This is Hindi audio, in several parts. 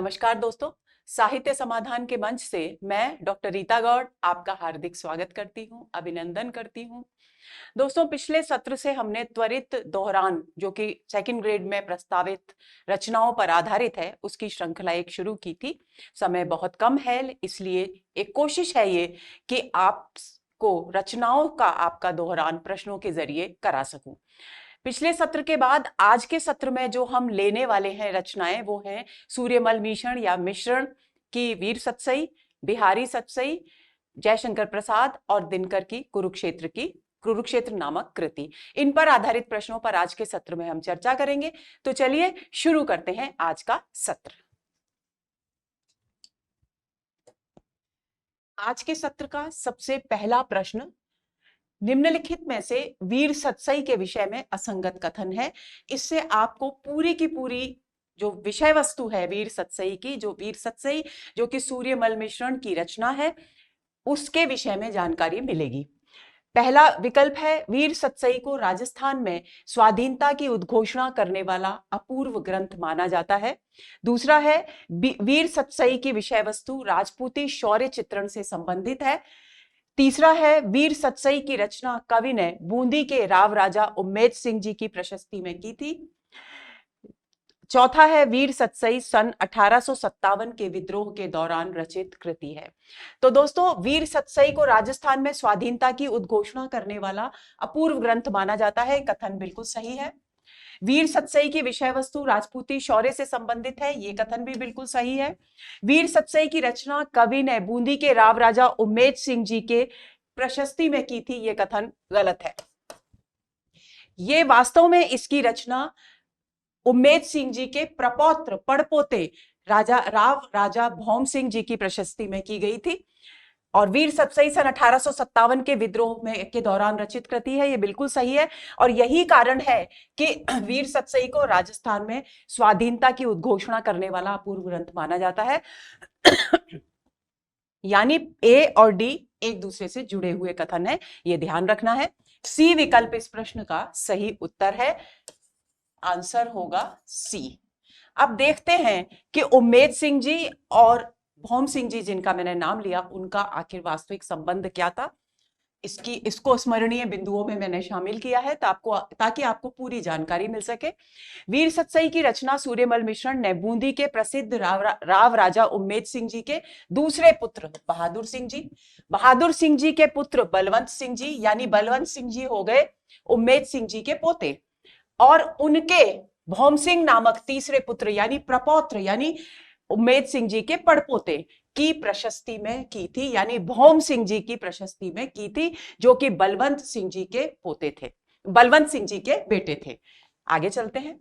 नमस्कार दोस्तों, साहित्य समाधान के मंच से मैं डॉक्टर रीता गौड़ आपका हार्दिक स्वागत करती हूं, अभिनंदन करती हूं। दोस्तों, पिछले सत्र से हमने त्वरित दोहरान जो कि सेकंड ग्रेड में प्रस्तावित रचनाओं पर आधारित है उसकी श्रृंखला एक शुरू की थी। समय बहुत कम है, इसलिए एक कोशिश है ये कि आपको रचनाओं का आपका दोहरान प्रश्नों के जरिए करा सकूं। पिछले सत्र के बाद आज के सत्र में जो हम लेने वाले हैं रचनाएं वो हैं सूर्यमल मिश्रण या मिश्रण की वीर सतसई, बिहारी सतसई, जयशंकर प्रसाद और दिनकर की कुरुक्षेत्र नामक कृति। इन पर आधारित प्रश्नों पर आज के सत्र में हम चर्चा करेंगे। तो चलिए शुरू करते हैं आज का सत्र। आज के सत्र का सबसे पहला प्रश्न निम्नलिखित में से वीर सतसई के विषय में असंगत कथन है। इससे आपको पूरी की पूरी जो विषय वस्तु है वीर सतसई की, जो वीर सतसई जो कि सूर्यमल मिश्रण की रचना है, उसके विषय में जानकारी मिलेगी। पहला विकल्प है वीर सतसई को राजस्थान में स्वाधीनता की उद्घोषणा करने वाला अपूर्व ग्रंथ माना जाता है। दूसरा है वीर सतसई की विषय वस्तु राजपूती शौर्य चित्रण से संबंधित है। तीसरा है वीर सतसई की रचना कवि ने बूंदी के राव राजा उम्मेद सिंह जी की प्रशस्ति में की थी। चौथा है वीर सतसई सन 1857 के विद्रोह के दौरान रचित कृति है। तो दोस्तों, वीर सतसई को राजस्थान में स्वाधीनता की उद्घोषणा करने वाला अपूर्व ग्रंथ माना जाता है। कथन बिल्कुल सही है। वीर सतसई की विषय वस्तु राजपूती शौर्य से संबंधित है, ये कथन भी बिल्कुल सही है। वीर सतसई की रचना कवि ने बूंदी के राव राजा उम्मेद सिंह जी के प्रशस्ति में की थी, ये कथन गलत है। ये वास्तव में इसकी रचना उम्मेद सिंह जी के प्रपौत्र पड़पोते राव राजा भौम सिंह जी की प्रशस्ति में की गई थी। और वीर सतसई सन 1857 के विद्रोह में के दौरान रचित कृति है, ये बिल्कुल सही है। और यही कारण है कि वीर सतसई को राजस्थान में स्वाधीनता की उद्घोषणा करने वाला अपूर्व ग्रंथ माना जाता है। यानी ए और डी एक दूसरे से जुड़े हुए कथन है, ये ध्यान रखना है। सी विकल्प इस प्रश्न का सही उत्तर है। आंसर होगा सी। अब देखते हैं कि उम्मेद सिंह जी और भौम सिंह जी जिनका मैंने नाम लिया उनका आखिर वास्तविक संबंध क्या था। इसको स्मरणीय बिंदुओं में मैंने शामिल किया है ताकि आपको पूरी जानकारी मिल सके। वीर सतसई की रचना सूर्यमल मिश्रण ने बूंदी के प्रसिद्ध राव राजा उम्मेद सिंह जी के दूसरे पुत्र बहादुर सिंह जी के पुत्र बलवंत सिंह जी, यानी बलवंत सिंह जी हो गए उम्मेद सिंह जी के पोते, और उनके भौम सिंह नामक तीसरे पुत्र यानी प्रपौत्र यानी उम्मेद सिंह जी के पड़पोते की प्रशस्ति में की थी, यानी भौम सिंह जी की प्रशस्ति में की थी, जो कि बलवंत सिंह जी के पोते थे, बलवंत सिंह जी के बेटे थे। आगे चलते हैं।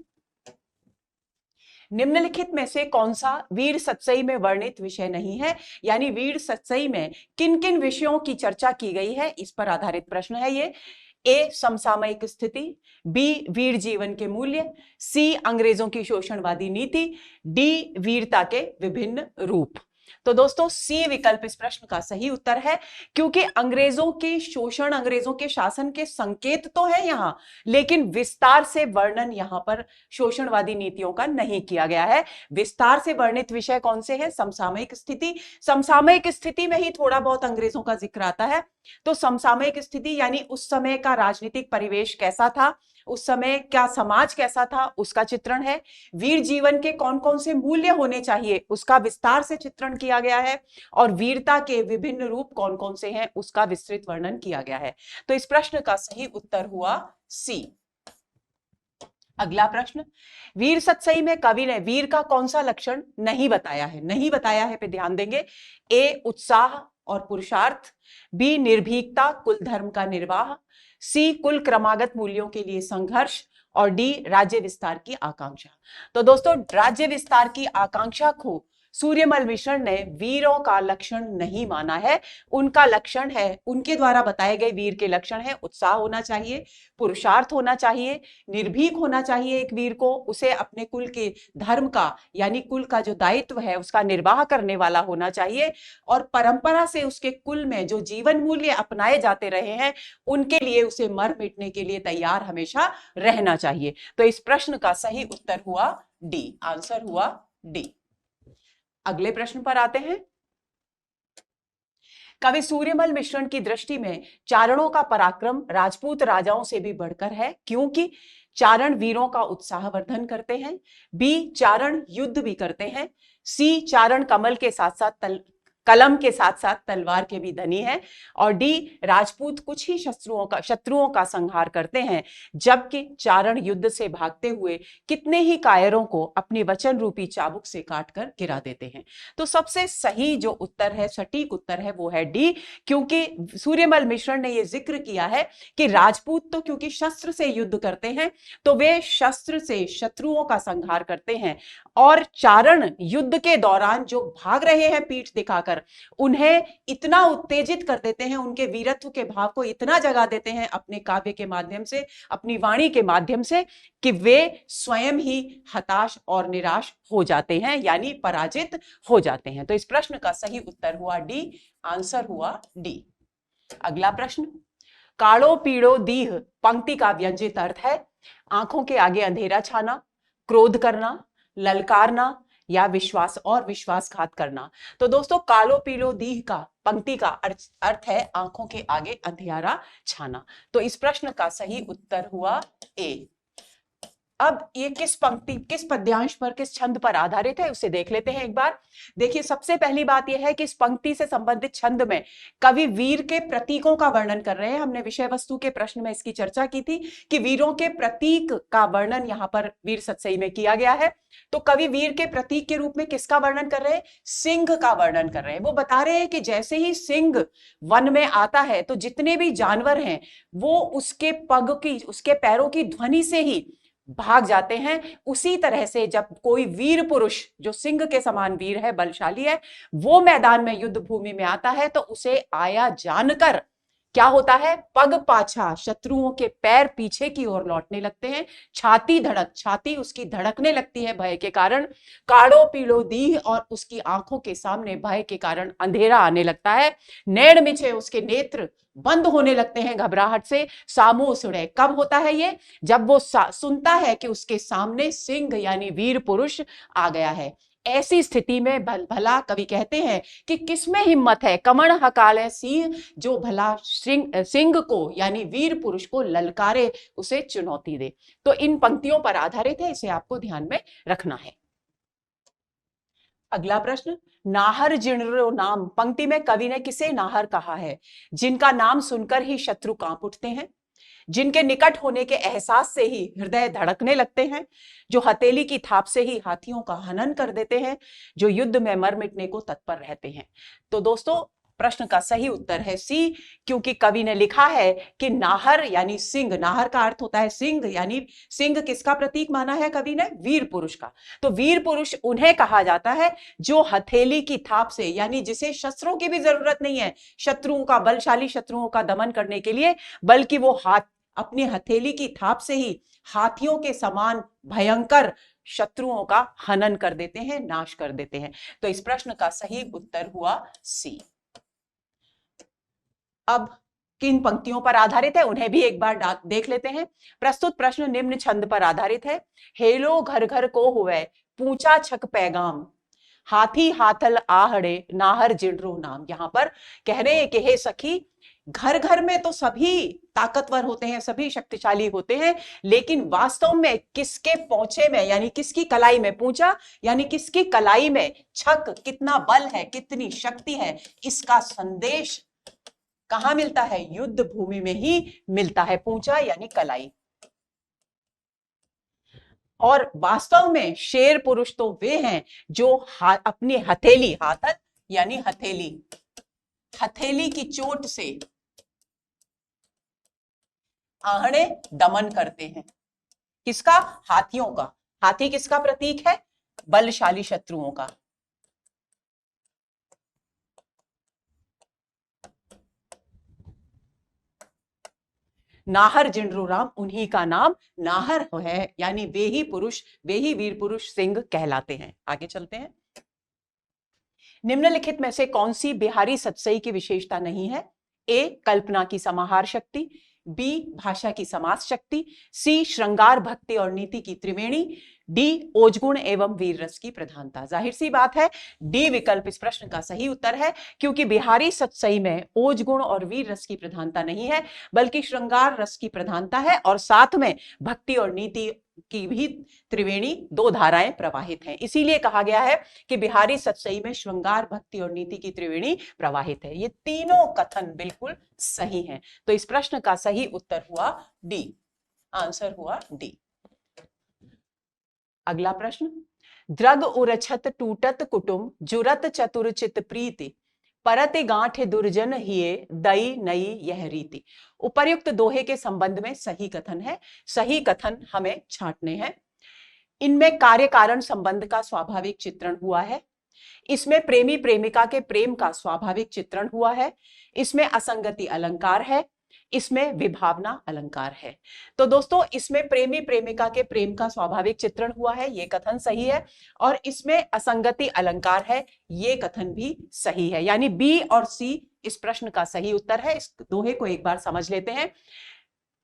निम्नलिखित में से कौन सा वीर सतसई में वर्णित विषय नहीं है, यानी वीर सतसई में किन किन विषयों की चर्चा की गई है, इस पर आधारित प्रश्न है ये। ए समसामयिक स्थिति, बी वीर जीवन के मूल्य, सी अंग्रेजों की शोषणवादी नीति, डी वीरता के विभिन्न रूप। तो दोस्तों, सी विकल्प इस प्रश्न का सही उत्तर है, क्योंकि अंग्रेजों के शोषण, अंग्रेजों के शासन के संकेत तो है यहां, लेकिन विस्तार से वर्णन यहां पर शोषणवादी नीतियों का नहीं किया गया है। विस्तार से वर्णित विषय कौन से हैं? समसामयिक स्थिति। समसामयिक स्थिति में ही थोड़ा बहुत अंग्रेजों का जिक्र आता है। तो समसामयिक स्थिति यानी उस समय का राजनीतिक परिवेश कैसा था, उस समय क्या समाज कैसा था, उसका चित्रण है। वीर जीवन के कौन कौन से मूल्य होने चाहिए, उसका विस्तार से चित्रण किया गया है। और वीरता के विभिन्न रूप कौन कौन से हैं, उसका विस्तृत वर्णन किया गया है। तो इस प्रश्न का सही उत्तर हुआ सी। अगला प्रश्न, वीर सतसई में कवि ने वीर का कौन सा लक्षण नहीं बताया है पे ध्यान देंगे। ए उत्साह और पुरुषार्थ, बी निर्भीकता कुल धर्म का निर्वाह, सी कुल क्रमागत मूल्यों के लिए संघर्ष, और डी राज्य विस्तार की आकांक्षा। तो दोस्तों, राज्य विस्तार की आकांक्षा को सूर्यमल मिश्रण ने वीरों का लक्षण नहीं माना है। उनका लक्षण है, उनके द्वारा बताए गए वीर के लक्षण है उत्साह होना चाहिए, पुरुषार्थ होना चाहिए, निर्भीक होना चाहिए एक वीर को, उसे अपने कुल के धर्म का यानी कुल का जो दायित्व है उसका निर्वाह करने वाला होना चाहिए, और परंपरा से उसके कुल में जो जीवन मूल्य अपनाए जाते रहे हैं उनके लिए उसे मर मिटने के लिए तैयार हमेशा रहना चाहिए। तो इस प्रश्न का सही उत्तर हुआ डी। आंसर हुआ डी। अगले प्रश्न पर आते हैं। कवि सूर्यमल मिश्रण की दृष्टि में चारणों का पराक्रम राजपूत राजाओं से भी बढ़कर है, क्योंकि चारण वीरों का उत्साहवर्धन करते हैं, बी चारण युद्ध भी करते हैं, सी चारण कलम के साथ साथ तलवार के भी धनी है, और डी राजपूत कुछ ही शत्रुओं का संहार करते हैं, जबकि चारण युद्ध से भागते हुए कितने ही कायरों को अपनी वचन रूपी चाबुक से काटकर गिरा देते हैं। तो सबसे सही जो उत्तर है, सटीक उत्तर है, वो है डी, क्योंकि सूर्यमल मिश्रण ने यह जिक्र किया है कि राजपूत तो क्योंकि शस्त्र से युद्ध करते हैं तो वे शस्त्र से शत्रुओं का संहार करते हैं, और चारण युद्ध के दौरान जो भाग रहे हैं पीठ दिखाकर, उन्हें इतना उत्तेजित कर देते हैं, उनके वीरत्व के भाव को इतना जगा देते हैं अपने काव्य के माध्यम से, अपनी वाणी के माध्यम से, कि वे स्वयं ही हताश और निराश हो जाते हैं, यानी पराजित हो जाते हैं। तो इस प्रश्न का सही उत्तर हुआ डी, आंसर हुआ डी। अगला प्रश्न, काड़ो पीड़ो दीह पंक्ति का व्यंजित अर्थ है आंखों के आगे अंधेरा छाना, क्रोध करना, ललकारना या विश्वासघात करना। तो दोस्तों, कालो पीलो दीह का पंक्ति का अर्थ है आंखों के आगे अंधियारा छाना। तो इस प्रश्न का सही उत्तर हुआ ए। अब ये किस पद्यांश पर, किस छंद पर आधारित है उसे देख लेते हैं एक बार। देखिए, सबसे पहली बात यह है कि इस पंक्ति से संबंधित छंद में कवि वीर के प्रतीकों का वर्णन कर रहे हैं। हमने विषय वस्तु के प्रश्न में इसकी चर्चा की थी कि वीरों के प्रतीक का वर्णन यहां पर वीर सतसई में किया गया है। तो कवि वीर के प्रतीक के रूप में किसका वर्णन कर रहे हैं? सिंह का वर्णन कर रहे हैं। वो बता रहे हैं कि जैसे ही सिंह वन में आता है तो जितने भी जानवर हैं वो उसके पैरों की ध्वनि से ही भाग जाते हैं। उसी तरह से जब कोई वीर पुरुष जो सिंह के समान वीर है, बलशाली है, वो मैदान में युद्ध भूमि में आता है तो उसे आया जानकर क्या होता है? पग पाछा शत्रुओं के पैर पीछे की ओर लौटने लगते हैं, छाती उसकी धड़कने लगती है भय के कारण, काड़ो पीलो दीह और उसकी आंखों के सामने भय के कारण अंधेरा आने लगता है, नैण मिछे उसके नेत्र बंद होने लगते हैं घबराहट से, सामो सुड़े। कब होता है ये? जब वो सुनता है कि उसके सामने सिंह यानी वीर पुरुष आ गया है। ऐसी स्थिति में भला कवि कहते हैं कि किसमें हिम्मत है कमण हकाले सिंह, जो भला सिंह को यानी वीर पुरुष को ललकारे, उसे चुनौती दे। तो इन पंक्तियों पर आधारित है, इसे आपको ध्यान में रखना है। अगला प्रश्न, नाहर जिणरो नाम पंक्ति में कवि ने किसे नाहर कहा है? जिनका नाम सुनकर ही शत्रु कांप उठते हैं, जिनके निकट होने के एहसास से ही हृदय धड़कने लगते हैं, जो हथेली की थाप से ही हाथियों का हनन कर देते हैं, जो युद्ध में मर मिटने को तत्पर रहते हैं। तो दोस्तों, प्रश्न का सही उत्तर है सी, क्योंकि कवि ने लिखा है कि नाहर यानी सिंह, नाहर का अर्थ होता है सिंह, यानी सिंह किसका प्रतीक माना है कवि ने? वीर पुरुष का। तो वीर पुरुष उन्हें कहा जाता है जो हथेली की थाप से, यानी जिसे शस्त्रों की भी जरूरत नहीं है बलशाली शत्रुओं का दमन करने के लिए, बल्कि वो अपनी हथेली की थाप से ही हाथियों के समान भयंकर शत्रुओं का हनन कर देते हैं, नाश कर देते हैं। तो इस प्रश्न का सही उत्तर हुआ सी। अब किन पंक्तियों पर आधारित है उन्हें भी एक बार देख लेते हैं। प्रस्तुत प्रश्न निम्न छंद पर आधारित है। हेलो घर घर को हुए पूछा छक पैगाम, हाथी हाथल आहड़े नाहर जिणरो नाम। यहां पर कह रहे हैं कि हे सखी, घर घर में तो सभी ताकतवर होते हैं, सभी शक्तिशाली होते हैं, लेकिन वास्तव में किसके पहुंचे में यानी किसकी कलाई में, पूछा यानी किसकी कलाई में, छक कितना बल है, कितनी शक्ति है, इसका संदेश कहां मिलता है? युद्ध भूमि में ही मिलता है। पूंछा यानी कलाई। और वास्तव में शेर पुरुष तो वे हैं जो अपनी हथेली, हाथल यानी हथेली की चोट से आहड़े दमन करते हैं। किसका? हाथियों का। हाथी किसका प्रतीक है? बलशाली शत्रुओं का। नाहर जिणरो राम, उन्हीं का नाम नाहर है, यानी वे ही वीर पुरुष सिंह कहलाते हैं। आगे चलते हैं। निम्नलिखित में से कौन सी बिहारी सतसई की विशेषता नहीं है? ए कल्पना की समाहार शक्ति, बी भाषा की समास शक्ति, सी श्रृंगार भक्ति और नीति की त्रिवेणी, डी ओजगुण एवं वीर रस की प्रधानता। जाहिर सी बात है डी विकल्प इस प्रश्न का सही उत्तर है, क्योंकि बिहारी सतसई में ओजगुण और वीर रस की प्रधानता नहीं है, बल्कि श्रृंगार रस की प्रधानता है और साथ में भक्ति और नीति की भी त्रिवेणी, दो धाराएं प्रवाहित हैं। इसीलिए कहा गया है कि बिहारी सतसई में श्रृंगार भक्ति और नीति की त्रिवेणी प्रवाहित है। ये तीनों कथन बिल्कुल सही हैं। तो इस प्रश्न का सही उत्तर हुआ डी, आंसर हुआ डी। अगला प्रश्न, द्रग उरछत टूटत कुटुम जुरत चतुर चित प्रीति परति गांठ दुर्जन हिये दई नई यह रीति। उपर्युक्त दोहे के संबंध में सही कथन है। सही कथन हमें छांटने हैं। इनमें कार्य कारण संबंध का स्वाभाविक चित्रण हुआ है, इसमें प्रेमी प्रेमिका के प्रेम का स्वाभाविक चित्रण हुआ है, इसमें असंगति अलंकार है, इसमें विभावना अलंकार है। तो दोस्तों इसमें प्रेमी प्रेमिका के प्रेम का स्वाभाविक चित्रण हुआ है, ये कथन सही है, और इसमें असंगति अलंकार है, ये कथन भी सही है। यानी बी और सी इस प्रश्न का सही उत्तर है। इस दोहे को एक बार समझ लेते हैं।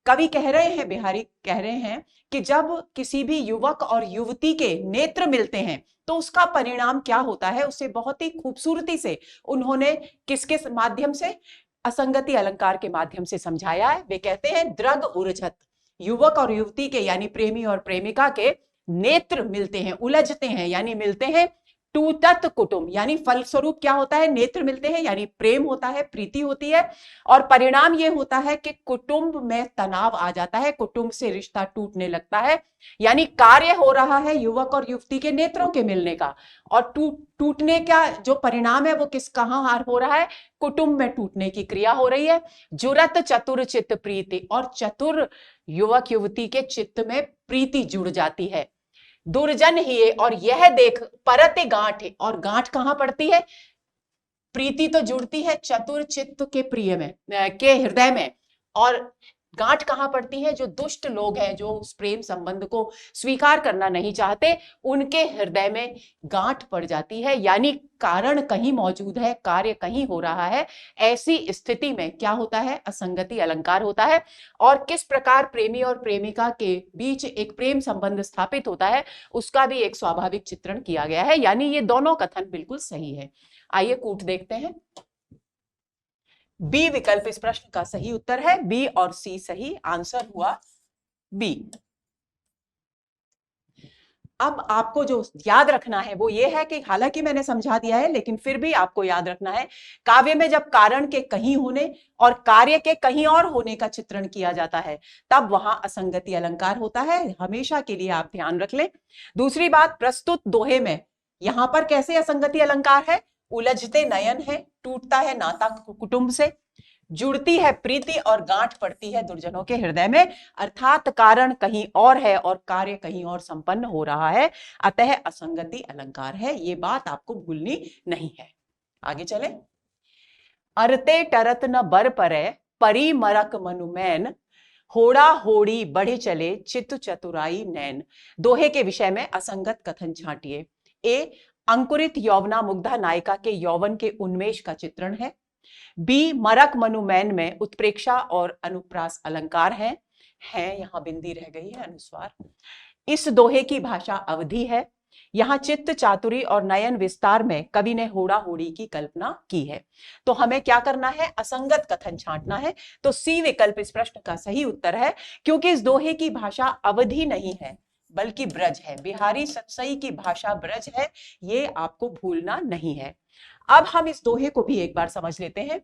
कवि कह रहे हैं, बिहारी कह रहे हैं कि जब किसी भी युवक और युवती के नेत्र मिलते हैं तो उसका परिणाम क्या होता है, उसे बहुत ही खूबसूरती से उन्होंने किसके माध्यम से, असंगति अलंकार के माध्यम से समझाया है। वे कहते हैं द्रग उरझत, युवक और युवती के यानी प्रेमी और प्रेमिका के नेत्र मिलते हैं, उलझते हैं यानी मिलते हैं। टूटत कुटुंब यानी फलस्वरूप क्या होता है, नेत्र मिलते हैं यानी प्रेम होता है, प्रीति होती है, और परिणाम यह होता है कि कुटुंब में तनाव आ जाता है, कुटुंब से रिश्ता टूटने लगता है। यानी कार्य हो रहा है युवक और युवती के नेत्रों के मिलने का, और टूटने का जो परिणाम है वो कहां हो रहा है, कुटुंब में टूटने की क्रिया हो रही है। जुरत चतुर चित्त प्रीति, और चतुर युवक युवती के चित्त में प्रीति जुड़ जाती है। दुर्जन ही, और यह देख परते गांठ, और गांठ कहां पड़ती है, प्रीति तो जुड़ती है चतुर चित्त के प्रिय में, के हृदय में, और गांठ कहां पड़ती है, जो दुष्ट लोग हैं, जो उस प्रेम संबंध को स्वीकार करना नहीं चाहते, उनके हृदय में गांठ पड़ जाती है। यानी कारण कहीं मौजूद है, कार्य कहीं हो रहा है। ऐसी स्थिति में क्या होता है, असंगति अलंकार होता है। और किस प्रकार प्रेमी और प्रेमिका के बीच एक प्रेम संबंध स्थापित होता है, उसका भी एक स्वाभाविक चित्रण किया गया है। यानी ये दोनों कथन बिल्कुल सही है। आइए कूट देखते हैं। बी विकल्प इस प्रश्न का सही उत्तर है। बी और सी सही, आंसर हुआ बी। अब आपको जो याद रखना है वो ये है कि हालांकि मैंने समझा दिया है, लेकिन फिर भी आपको याद रखना है, काव्य में जब कारण के कहीं होने और कार्य के कहीं और होने का चित्रण किया जाता है तब वहां असंगति अलंकार होता है। हमेशा के लिए आप ध्यान रख लें। दूसरी बात, प्रस्तुत दोहे में यहां पर कैसे असंगति अलंकार है, उलझते नयन है, टूटता है नाता कुटुंब से, जुड़ती है प्रीति और गांठ पड़ती है दुर्जनों के हृदय में, अर्थात कारण कहीं और है और कार्य कहीं और संपन्न हो रहा है, अतः असंगति अलंकार है। ये बात आपको भूलनी नहीं है। आगे चले। अरते टरत न बर परे परी मरक मनुमैन होड़ा होड़ी बढ़े चले चित्त चतुराई नैन। दोहे के विषय में असंगत कथन छांटिए। ए, अंकुरित यौवना मुग्धा नायिका के यौवन के उन्मेष का चित्रण है। बी, मरक मनुमैन में उत्प्रेक्षा और अनुप्रास अलंकार है यहां बिंदी रह गई है, अनुस्वार। इस दोहे की भाषा अवधि है। यहां चित्त चातुरी और नयन विस्तार में कवि ने होड़ा होड़ी की कल्पना की है। तो हमें क्या करना है, असंगत कथन छांटना है। तो सी विकल्प इस प्रश्न का सही उत्तर है, क्योंकि इस दोहे की भाषा अवधि नहीं है बल्कि ब्रज है। बिहारी सतसई की भाषा ब्रज है, ये आपको भूलना नहीं है। अब हम इस दोहे को भी एक बार समझ लेते हैं।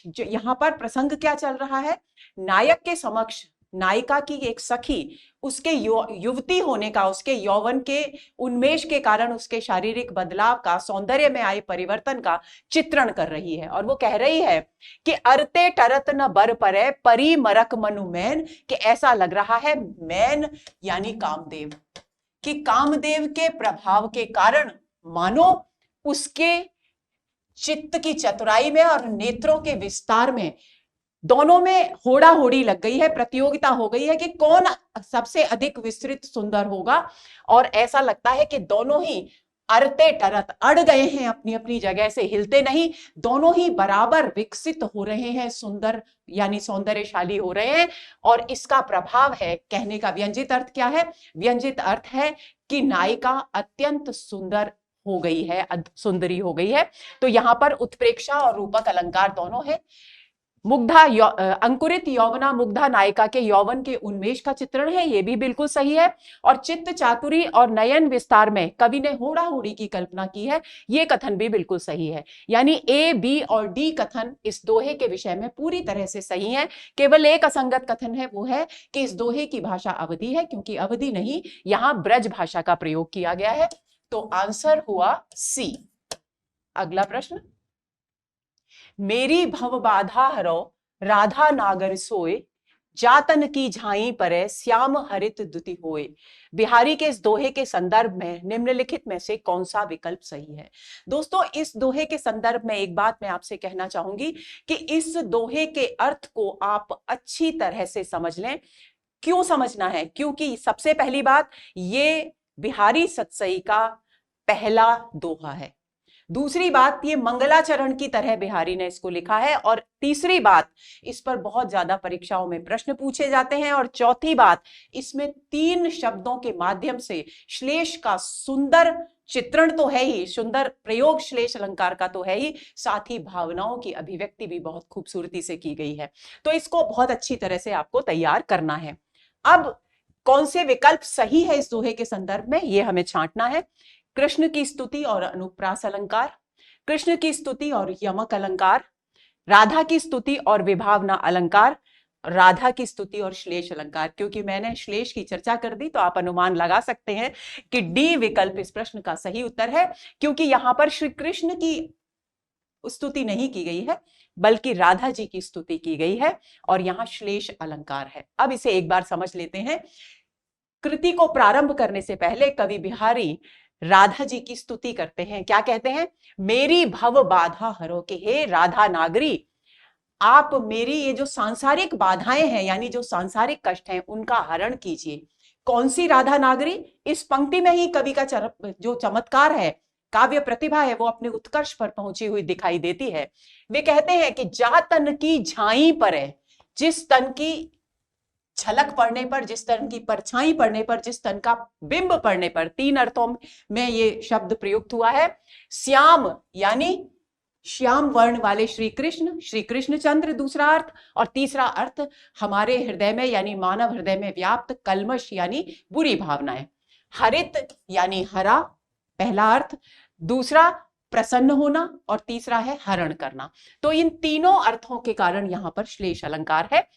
जो यहां पर प्रसंग क्या चल रहा है, नायक के समक्ष नायिका की एक सखी उसके युवती होने का, उसके यौवन के उन्मेष के कारण उसके शारीरिक बदलाव का, सौंदर्य में आए परिवर्तन का चित्रण कर रही है। और वो कह रही है कि अरते टरत न बर परे परी मरक मनु मैन, कि ऐसा लग रहा है मैन यानी कामदेव, कि कामदेव के प्रभाव के कारण मानो उसके चित्त की चतुराई में और नेत्रों के विस्तार में, दोनों में होड़ा होड़ी लग गई है, प्रतियोगिता हो गई है कि कौन सबसे अधिक विस्तृत सुंदर होगा। और ऐसा लगता है कि दोनों ही अरते टरत अड़ गए हैं अपनी अपनी जगह से, हिलते नहीं, दोनों ही बराबर विकसित हो रहे हैं, सुंदर यानी सौंदर्यशाली हो रहे हैं। और इसका प्रभाव है, कहने का व्यंजित अर्थ क्या है? व्यंजित अर्थ है कि नायिका अत्यंत सुंदर हो गई है, सुंदरी हो गई है। तो यहां पर उत्प्रेक्षा और रूपक अलंकार दोनों है। मुग्धा अंकुरित यौवना मुग्धा नायिका के यौवन के उन्मेष का चित्रण है, यह भी बिल्कुल सही है। और चित्त चातुरी और नयन विस्तार में कवि ने होड़ा होड़ी की कल्पना की है, यह कथन भी बिल्कुल सही है। यानी ए, बी और डी कथन इस दोहे के विषय में पूरी तरह से सही है। केवल एक असंगत कथन है, वो है कि इस दोहे की भाषा अवधी है, क्योंकि अवधी नहीं, यहां ब्रज भाषा का प्रयोग किया गया है। तो आंसर हुआ सी। अगला प्रश्न, मेरी भव बाधा हरो राधा नागर सोए, जातन की झाई परे श्याम हरित दुति होए। बिहारी के इस दोहे के संदर्भ में निम्नलिखित में से कौन सा विकल्प सही है? दोस्तों, इस दोहे के संदर्भ में एक बात मैं आपसे कहना चाहूंगी कि इस दोहे के अर्थ को आप अच्छी तरह से समझ लें। क्यों समझना है? क्योंकि सबसे पहली बात, ये बिहारी सतसई का पहला दोहा है। दूसरी बात, ये मंगलाचरण की तरह बिहारी ने इसको लिखा है। और तीसरी बात, इस पर बहुत ज्यादा परीक्षाओं में प्रश्न पूछे जाते हैं। और चौथी बात, इसमें 3 शब्दों के माध्यम से श्लेष का सुंदर चित्रण तो है ही, सुंदर प्रयोग श्लेष अलंकार का तो है ही, साथ ही भावनाओं की अभिव्यक्ति भी बहुत खूबसूरती से की गई है। तो इसको बहुत अच्छी तरह से आपको तैयार करना है। अब कौन से विकल्प सही है इस दोहे के संदर्भ में, यह हमें छांटना है। कृष्ण की स्तुति और अनुप्रास अलंकार, कृष्ण की स्तुति और यमक अलंकार, राधा की स्तुति और विभावना अलंकार, राधा की स्तुति और श्लेष अलंकार। क्योंकि मैंने श्लेष की चर्चा कर दी तो आप अनुमान लगा सकते हैं कि डी विकल्प इस प्रश्न का सही उत्तर है, क्योंकि यहां पर श्री कृष्ण की स्तुति नहीं की गई है, बल्कि राधा जी की स्तुति की गई है और यहां श्लेष अलंकार है। अब इसे एक बार समझ लेते हैं। कृति को प्रारंभ करने से पहले कवि बिहारी राधा जी की स्तुति करते हैं। क्या कहते हैं? मेरी भव बाधा हरो, के हे राधा नागरी, आप मेरी ये जो सांसारिक बाधाएं हैं, यानी जो सांसारिक कष्ट हैं, उनका हरण कीजिए। कौन सी राधा नागरी? इस पंक्ति में ही कवि का जो चमत्कार है, काव्य प्रतिभा है, वो अपने उत्कर्ष पर पहुंची हुई दिखाई देती है। वे कहते हैं कि जा तन की झाई पर है, जिस तन की झलक पड़ने पर, जिस तन की परछाई पड़ने पर, जिस तन का बिंब पड़ने पर, 3 अर्थों में ये शब्द प्रयुक्त हुआ है। श्याम यानी श्याम वर्ण वाले श्री कृष्ण, श्री कृष्णचंद्र दूसरा अर्थ, और तीसरा अर्थ हमारे हृदय में यानी मानव हृदय में व्याप्त कल्मश यानी बुरी भावनाएं। हरित यानी हरा पहला अर्थ, दूसरा प्रसन्न होना, और तीसरा है हरण करना। तो इन तीनों अर्थों के कारण यहां पर श्लेष अलंकार है।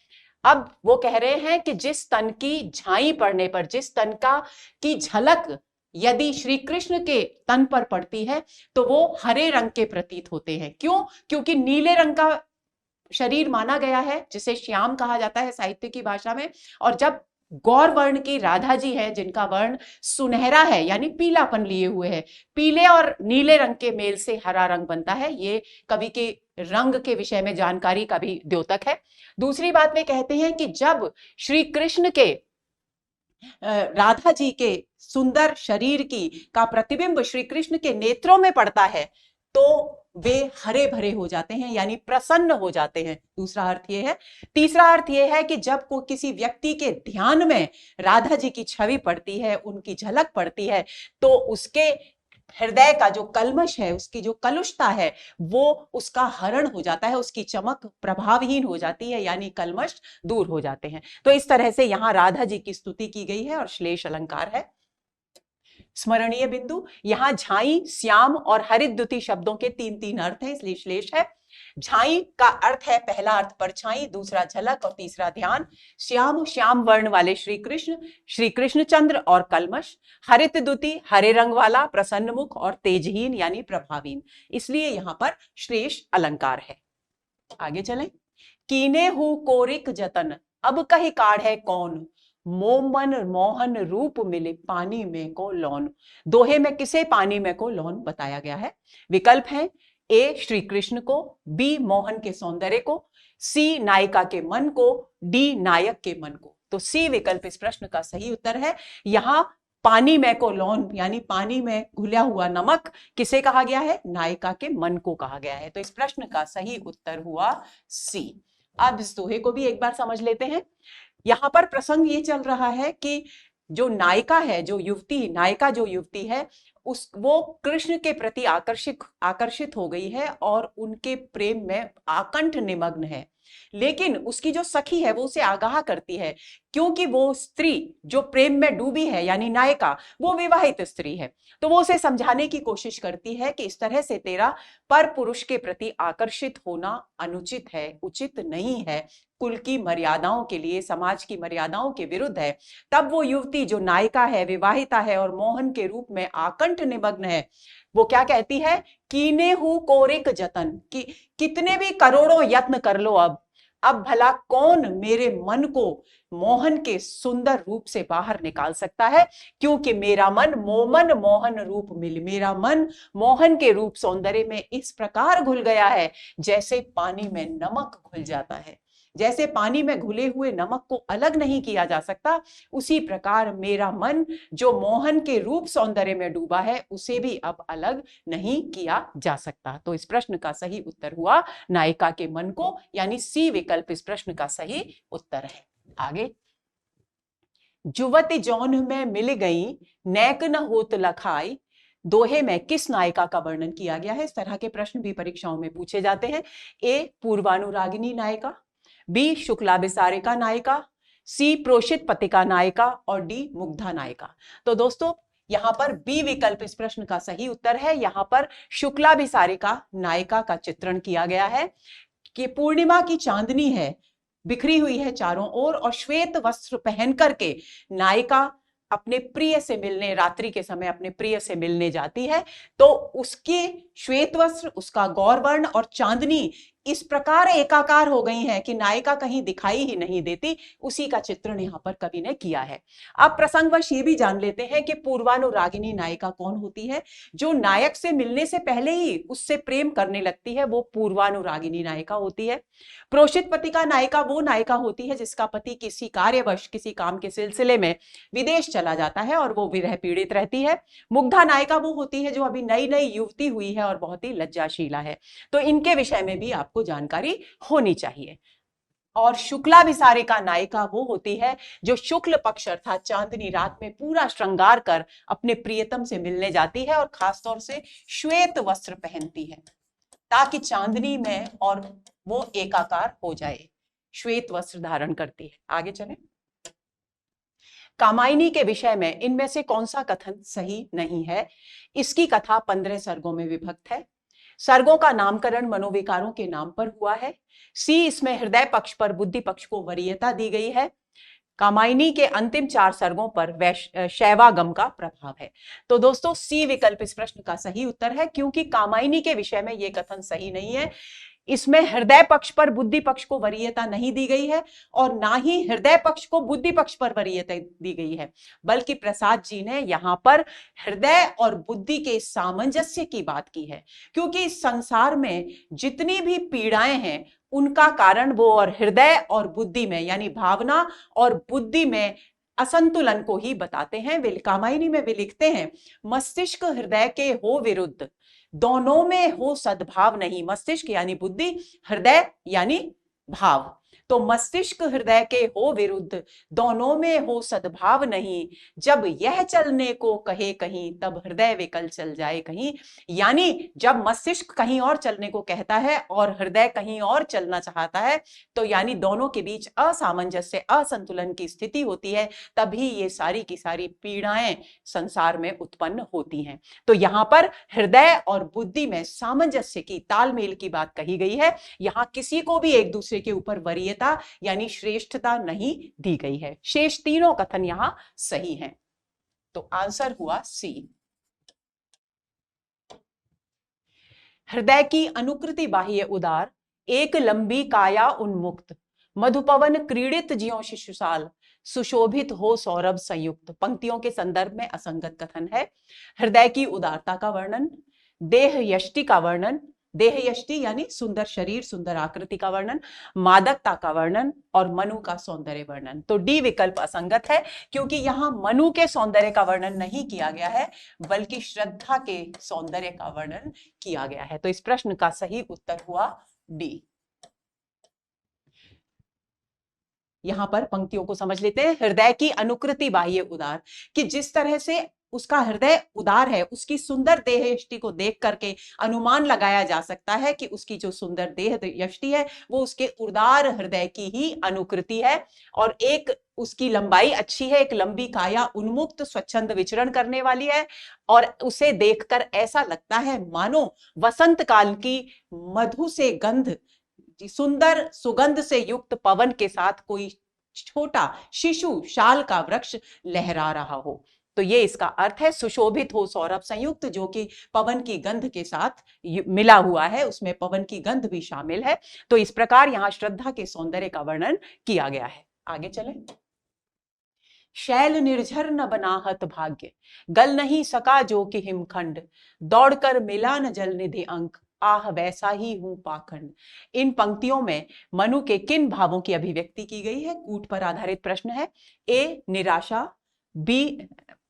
अब वो कह रहे हैं कि जिस तन की झाई पड़ने पर, जिस तन का की झलक यदि श्री कृष्ण के तन पर पड़ती है तो वो हरे रंग के प्रतीत होते हैं। क्यों? क्योंकि नीले रंग का शरीर माना गया है, जिसे श्याम कहा जाता है साहित्य की भाषा में। और जब गौर वर्ण की राधा जी है, जिनका वर्ण सुनहरा है यानी पीलापन लिए हुए है, पीले और नीले रंग के मेल से हरा रंग बनता है। ये कवि के रंग के विषय में जानकारी का भी द्योतक है। दूसरी बात वे कहते हैं कि जब श्री कृष्ण के राधा जी के सुंदर शरीर की का प्रतिबिंब श्री कृष्ण के नेत्रों में पड़ता है तो वे हरे भरे हो जाते हैं यानी प्रसन्न हो जाते हैं। दूसरा अर्थ यह है। तीसरा अर्थ यह है कि जब को किसी व्यक्ति के ध्यान में राधा जी की छवि पड़ती है, उनकी झलक पड़ती है, तो उसके हृदय का जो कल्मश है, उसकी जो कलुषता है, वो उसका हरण हो जाता है, उसकी चमक प्रभावहीन हो जाती है, यानी कल्मश दूर हो जाते हैं। तो इस तरह से यहां राधा जी की स्तुति की गई है और श्लेष अलंकार है। स्मरणीय बिंदु, यहां झाई, श्याम और हरिद्युति शब्दों के 3-3 अर्थ हैं, इसलिए श्लेष है। झाई का अर्थ है, पहला अर्थ परछाई, दूसरा झलक और तीसरा ध्यान। श्याम, श्याम वर्ण वाले श्री कृष्ण, श्री कृष्णचंद्र और कल्मश। हरित द्युति, हरे रंग वाला, प्रसन्न मुख और तेजहीन यानी प्रभावीन, इसलिए यहां पर श्लेष अलंकार है। आगे चलें। कीने हु कोरिक जतन, अब कही काढ़े कौन, मोमन मोहन रूप मिले पानी में को लौन। दोहे में किसे पानी में को लौन बताया गया है? विकल्प है ए श्री कृष्ण को, बी मोहन के सौंदर्य को, सी नायिका के मन को, डी नायक के मन को। तो सी विकल्प इस प्रश्न का सही उत्तर है। यहां पानी में को लौन यानी पानी में घुला हुआ नमक किसे कहा गया है? नायिका के मन को कहा गया है। तो इस प्रश्न का सही उत्तर हुआ सी। अब इस दोहे को भी एक बार समझ लेते हैं। यहां पर प्रसंग ये चल रहा है कि जो नायिका है, जो युवती, नायिका जो युवती है, वो कृष्ण के प्रति आकर्षित हो गई है और उनके प्रेम में आकंठ निमग्न है। लेकिन उसकी जो सखी है वो उसे आगाह करती है, क्योंकि वो स्त्री जो प्रेम में डूबी है यानी नायिका, वो विवाहित स्त्री है। तो वो उसे समझाने की कोशिश करती है कि इस तरह से तेरा पर पुरुष के प्रति आकर्षित होना अनुचित है, उचित नहीं है, कुल की मर्यादाओं के लिए, समाज की मर्यादाओं के विरुद्ध है। तब वो युवती जो नायिका है, विवाहिता है और मोहन के रूप में आकंठ निमग्न है, वो क्या कहती है? कीने हूं कोरिक जतन, कि कितने भी करोड़ों यत्न कर लो, अब भला कौन मेरे मन को मोहन के सुंदर रूप से बाहर निकाल सकता है, क्योंकि मेरा मन मोहन रूप मिल, मेरा मन मोहन के रूप सौंदर्य में इस प्रकार घुल गया है जैसे पानी में नमक घुल जाता है। जैसे पानी में घुले हुए नमक को अलग नहीं किया जा सकता, उसी प्रकार मेरा मन जो मोहन के रूप सौंदर्य में डूबा है, उसे भी अब अलग नहीं किया जा सकता। तो इस प्रश्न का सही उत्तर हुआ नायिका के मन को, यानी सी विकल्प इस प्रश्न का सही उत्तर है। आगे, जुवति जौन में मिल गई, नैक न होत लखाई, दोहे में किस नायिका का वर्णन किया गया है? इस तरह के प्रश्न भी परीक्षाओं में पूछे जाते हैं। ए पूर्वानुरागिनी नायिका, बी शुक्लाभिसारिका नायिका, सी प्रोषित पतिका नायिका और डी मुग्धा नायिका। तो दोस्तों यहां पर बी विकल्प इस प्रश्न का सही उत्तर है। यहां पर शुक्लाभिसारिका नायिका का चित्रण किया गया है कि पूर्णिमा की चांदनी है, बिखरी हुई है चारों ओर, और श्वेत वस्त्र पहन करके नायिका अपने प्रिय से मिलने, रात्रि के समय अपने प्रिय से मिलने जाती है। तो उसके श्वेत वस्त्र, उसका गौरवर्ण और चांदनी इस प्रकार एकाकार हो गई हैं कि नायिका कहीं दिखाई ही नहीं देती। उसी का चित्रण यहां पर कवि ने किया है। अब प्रसंगवश ये भी जान लेते हैं कि पूर्वानुरागिनी नायिका कौन होती है। जो नायक से मिलने से पहले ही उससे प्रेम करने लगती है, वो पूर्वानुरागिनी नायिका होती है। प्रोषित पतिका नायिका वो नायिका होती है जिसका पति किसी कार्यवश, किसी काम के सिलसिले में विदेश चला जाता है और वो विरह पीड़ित रहती है। मुग्धा नायिका वो होती है जो अभी नई नई युवती हुई है और बहुत ही लज्जाशीला है। तो इनके विषय में भी आपको जानकारी होनी चाहिए। और शुक्लाभिसारिका नायिका वो होती है जो शुक्ल पक्ष अर्थात चांदनी रात में पूरा श्रृंगार कर अपने प्रियतम से मिलने जाती है और खासतौर से श्वेत वस्त्र पहनती है ताकि चांदनी में और वो एकाकार हो जाए। श्वेत वस्त्र धारण करती है। आगे चलें। कामायनी के विषय में इनमें से कौन सा कथन सही नहीं है? इसकी कथा 15 सर्गों में विभक्त है। सर्गों का नामकरण मनोविकारों के नाम पर हुआ है। सी, इसमें हृदय पक्ष पर बुद्धि पक्ष को वरीयता दी गई है। कामायनी के अंतिम 4 सर्गों पर शैवागम का प्रभाव है। तो दोस्तों सी विकल्प इस प्रश्न का सही उत्तर है, क्योंकि कामायनी के विषय में यह कथन सही नहीं है। इसमें हृदय पक्ष पर बुद्धि पक्ष को वरीयता नहीं दी गई है और ना ही हृदय पक्ष को बुद्धि पक्ष पर वरीयता दी गई है, बल्कि प्रसाद जी ने यहां पर हृदय और बुद्धि के सामंजस्य की बात की है। क्योंकि इस संसार में जितनी भी पीड़ाएं हैं उनका कारण वो और हृदय और बुद्धि में, यानी भावना और बुद्धि में असंतुलन को ही बताते हैं। वे कामायनी में वे लिखते हैं, मस्तिष्क हृदय के हो विरुद्ध, दोनों में हो सद्भाव नहीं। मस्तिष्क यानी बुद्धि, हृदय यानी भाव। तो मस्तिष्क हृदय के हो विरुद्ध, दोनों में हो सद्भाव नहीं, जब यह चलने को कहे कहीं, तब हृदय विकल चल जाए कहीं। यानी जब मस्तिष्क कहीं और चलने को कहता है और हृदय कहीं और चलना चाहता है, तो यानी दोनों के बीच असामंजस्य, असंतुलन की स्थिति होती है, तभी ये सारी की सारी पीड़ाएं संसार में उत्पन्न होती हैं। तो यहां पर हृदय और बुद्धि में सामंजस्य की, तालमेल की बात कही गई है। यहां किसी को भी एक दूसरे के ऊपर वरीयता यानी श्रेष्ठता नहीं दी गई है। शेष तीनों कथन यहां सही हैं। तो आंसर हुआ सी। हृदय की अनुकृति बाह्य उदार, एक लंबी काया उन्मुक्त, मधुपवन क्रीड़ित ज्यों शिशुसाल, सुशोभित हो सौरभ संयुक्त। पंक्तियों के संदर्भ में असंगत कथन है। हृदय की उदारता का वर्णन, देह यष्टि का वर्णन, देह यष्टि यानी सुंदर शरीर, सुंदर आकृति का वर्णन, मादकता का वर्णन और मनु का सौंदर्य वर्णन। तो डी विकल्प असंगत है, क्योंकि यहां मनु के सौंदर्य का वर्णन नहीं किया गया है, बल्कि श्रद्धा के सौंदर्य का वर्णन किया गया है। तो इस प्रश्न का सही उत्तर हुआ डी। यहां पर पंक्तियों को समझ लेते हैं। हृदय की अनुकृति बाह्य उदार, कि जिस तरह से उसका हृदय उदार है, उसकी सुंदर देह यष्टि को देख करके अनुमान लगाया जा सकता है कि उसकी जो सुंदर देह यष्टि है वो उसके उदार हृदय की ही अनुकृति है। और एक उसकी लंबाई अच्छी है, एक लंबी काया उन्मुक्त स्वच्छंद विचरण करने वाली है, और उसे देखकर ऐसा लगता है मानो वसंत काल की मधु से गंध, सुंदर सुगंध से युक्त पवन के साथ कोई छोटा शिशु शाल का वृक्ष लहरा रहा हो। तो ये इसका अर्थ है, सुशोभित हो सौरभ संयुक्त, जो कि पवन की गंध के साथ मिला हुआ है, उसमें पवन की गंध भी शामिल है। तो इस प्रकार यहां श्रद्धा के सौंदर्य का वर्णन किया गया है। आगे चलें। शैल निर्झर न बनाहत भाग्य, गल नहीं सका जो कि हिमखंड, दौड़कर मिला न जल निधि अंक, आह वैसा ही हूं पाखंड। इन पंक्तियों में मनु के किन भावों की अभिव्यक्ति की गई है? कूट पर आधारित प्रश्न है। ए निराशा, बी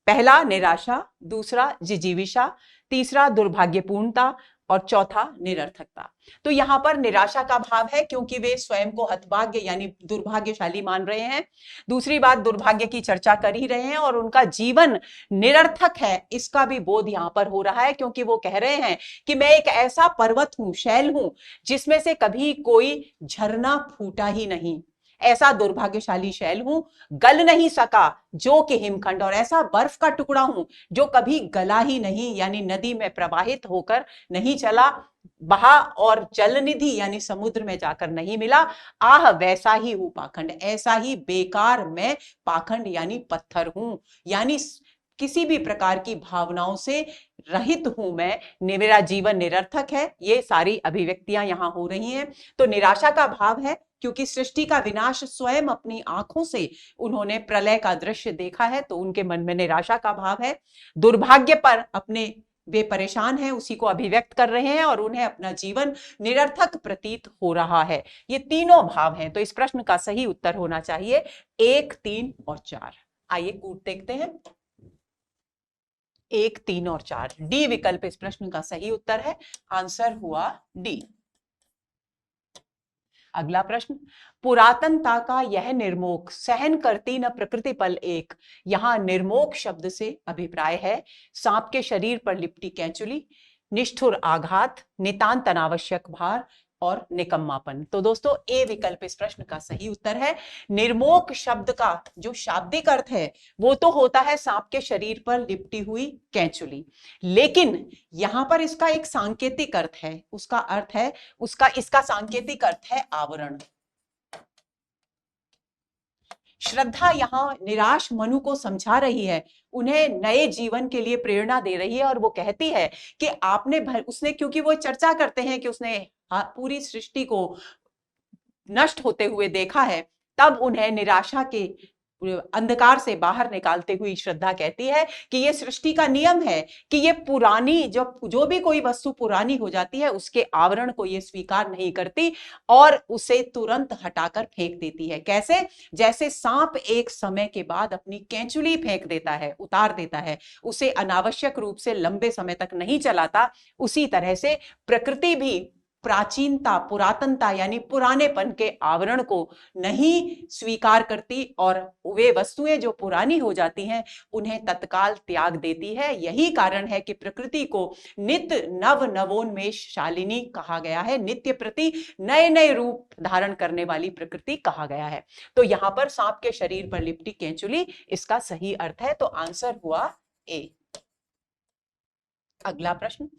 पहला निराशा, दूसरा जिजीविषा, तीसरा दुर्भाग्यपूर्णता और चौथा निरर्थकता। तो यहां पर निराशा का भाव है, क्योंकि वे स्वयं को हतभाग्य यानी दुर्भाग्यशाली मान रहे हैं। दूसरी बात, दुर्भाग्य की चर्चा कर ही रहे हैं और उनका जीवन निरर्थक है, इसका भी बोध यहां पर हो रहा है, क्योंकि वो कह रहे हैं कि मैं एक ऐसा पर्वत हूं, शैल हूं, जिसमें से कभी कोई झरना फूटा ही नहीं, ऐसा दुर्भाग्यशाली शैल हूं, गल नहीं सका जो कि हिमखंड, और ऐसा बर्फ का टुकड़ा हूं जो कभी गला ही नहीं, यानी नदी में प्रवाहित होकर नहीं चला, बहा और जल निधि यानी समुद्र में जाकर नहीं मिला, आह वैसा ही हूं पाखंड, ऐसा ही बेकार मैं पाखंड यानी पत्थर हूं, यानी किसी भी प्रकार की भावनाओं से रहित हूं मैं, मेरा जीवन निरर्थक है। ये सारी अभिव्यक्तियां यहां हो रही हैं। तो निराशा का भाव है, क्योंकि सृष्टि का विनाश स्वयं अपनी आंखों से उन्होंने प्रलय का दृश्य देखा है, तो उनके मन में निराशा का भाव है। दुर्भाग्य पर अपने वे परेशान हैं, उसी को अभिव्यक्त कर रहे हैं, और उन्हें अपना जीवन निरर्थक प्रतीत हो रहा है। ये तीनों भाव हैं। तो इस प्रश्न का सही उत्तर होना चाहिए 1, 3 और 4। आइए कूट देखते हैं। 1, 3 और 4, डी विकल्प इस प्रश्न का सही उत्तर है। आंसर हुआ डी। अगला प्रश्न, पुरातनता का यह निर्मोक सहन करती न प्रकृति पल एक। यहां निर्मोक शब्द से अभिप्राय है सांप के शरीर पर लिपटी कैंचुली, निष्ठुर आघात, नितांत अनावश्यक भार और निकम्मापन। तो दोस्तों ए विकल्प इस प्रश्न का सही उत्तर है। निर्मोक शब्द का जो शाब्दिक अर्थ है वो तो होता है सांप के शरीर पर लिपटी हुई कैंचुली, लेकिन यहां पर इसका एक सांकेतिक अर्थ है, उसका अर्थ है इसका सांकेतिक अर्थ है आवरण। श्रद्धा यहां निराश मनु को समझा रही है, उन्हें नए जीवन के लिए प्रेरणा दे रही है, और वो कहती है कि उसने, क्योंकि वो चर्चा करते हैं कि उसने पूरी सृष्टि को नष्ट होते हुए देखा है, तब उन्हें निराशा के अंधकार से बाहर निकालते हुए श्रद्धा कहती है कि ये सृष्टि का नियम है कि ये पुरानी जो भी कोई वस्तु पुरानी हो जाती है उसके आवरण को ये स्वीकार नहीं करती और उसे तुरंत हटाकर फेंक देती है। कैसे? जैसे सांप एक समय के बाद अपनी कैंचुली फेंक देता है, उतार देता है, उसे अनावश्यक रूप से लंबे समय तक नहीं चलाता, उसी तरह से प्रकृति भी प्राचीनता, पुरातनता यानी पुरानेपन के आवरण को नहीं स्वीकार करती और वे वस्तुएं जो पुरानी हो जाती हैं उन्हें तत्काल त्याग देती है। यही कारण है कि प्रकृति को नित्य नव नवोन्मेष शालिनी कहा गया है, नित्य प्रति नए नए रूप धारण करने वाली प्रकृति कहा गया है। तो यहां पर सांप के शरीर पर लिपटी कैंचुली इसका सही अर्थ है। तो आंसर हुआ ए। अगला प्रश्न,